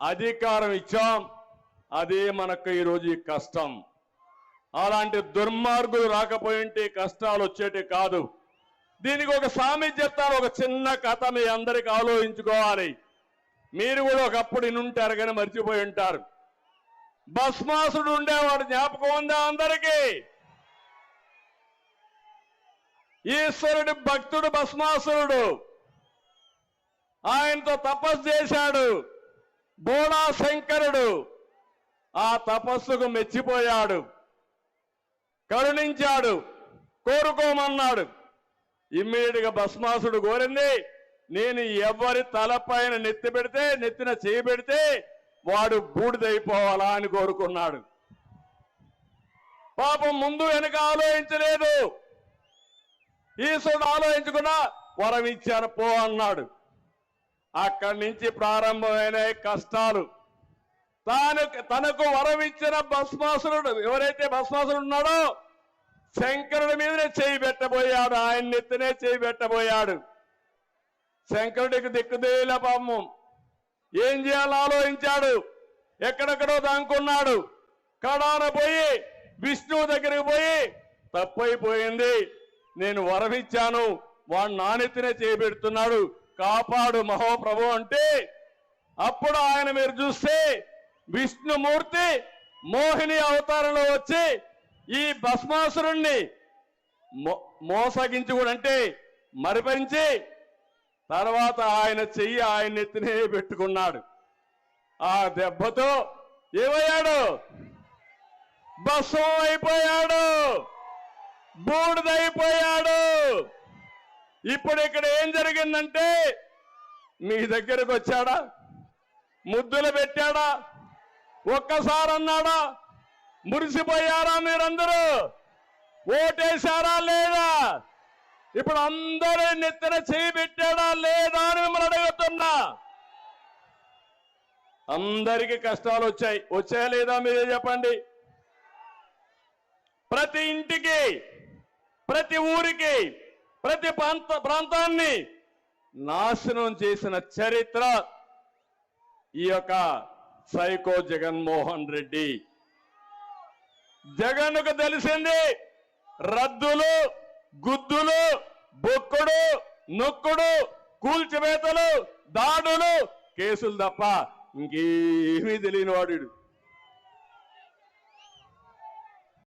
అధికారం ఇచ్చాం, అదే మనకు ఈరోజు ఈ కష్టం. అలాంటి దుర్మార్గులు రాకపోయింటే కష్టాలు వచ్చేటి కాదు. దీనికి ఒక సామెత చెప్తాను, ఒక చిన్న కథ మీ అందరికి ఆలోచించుకోవాలి. మీరు కూడా ఒకప్పుడు ఇనుంటారు కానీ మర్చిపోయి ఉంటారు. భస్మాసుడు ఉండేవాడు, జ్ఞాపకం ఉందా అందరికీ? ఈశ్వరుడి భక్తుడు భస్మాసురుడు. ఆయనతో తపస్సు చేశాడు బోళా శంకరుడు. ఆ తపస్సుకు మెచ్చిపోయాడు, కరుణించాడు, కోరుకోమన్నాడు. ఇమ్మీడియట్ గా భస్మాసుడు కోరింది, నేను ఎవరి తలపైన నెత్తి పెడితే, నెత్తిన చేయి పెడితే వాడు బూడిదైపోవాలా అని కోరుకున్నాడు. పాపం ముందు వెనక ఆలోచించలేదు. ఈశ్వరుడు ఆలోచించుకున్నా వరం ఇచ్చాను పో అన్నాడు. అక్కడి నుంచి ప్రారంభమైన కష్టాలు. తనకు వరం ఇచ్చిన భస్మాసురుడు, ఎవరైతే భస్మాసురుడు ఉన్నాడో శంకరుడి మీదనే చేయి పెట్టబోయాడు, ఆయన నెత్తినే చేయి పెట్టబోయాడు. శంకరుడికి దిక్కుదేల పాపం. ఏం చేయాలో ఆలోచించాడు, ఎక్కడెక్కడో దాంకున్నాడు. కడాన పోయి విష్ణువు దగ్గరికి పోయి తప్పైపోయింది, నేను వరం ఇచ్చాను, వాడు నానెత్తినే చేయి పెడుతున్నాడు, కాపాడు మహోప్రభు అంటే, అప్పుడు ఆయన మీరు చూస్తే విష్ణుమూర్తి మోహిని అవతారంలో వచ్చి ఈ భస్మాసురుణ్ణి మోసగించి కూడా అంటే మరిపించి తర్వాత ఆయన చెయ్యి ఆయన ఎత్తినే పెట్టుకున్నాడు. ఆ దెబ్బతో ఏమయ్యాడు? భస్మం అయిపోయాడు, బూడిదైపోయాడు. ఇప్పుడు ఇక్కడ ఏం జరిగిందంటే, మీ దగ్గరకు వచ్చాడా? ముద్దులు పెట్టాడా? ఒక్కసారి అన్నాడా? మురిసిపోయారా మీరందరూ? ఓటేశారా లేదా? ఇప్పుడు అందరూ నెత్తిన చేయి పెట్టాడా లేదా అని మిమ్మల్ని అడుగుతున్నా. అందరికీ కష్టాలు వచ్చాయా లేదా మీరే చెప్పండి. ప్రతి ఇంటికి, ప్రతి ఊరికి, ప్రతి ప్రాంతాన్ని నాశనం చేసిన చరిత్ర ఈ యొక్క సైకో జగన్మోహన్ రెడ్డి. జగన్కు తెలిసింది రద్దులు, గుద్దులు, బొక్కుడు, నొక్కుడు, కూల్చివేతలు, దాడులు, కేసులు తప్ప ఇంకేమీ తెలియని వాడు.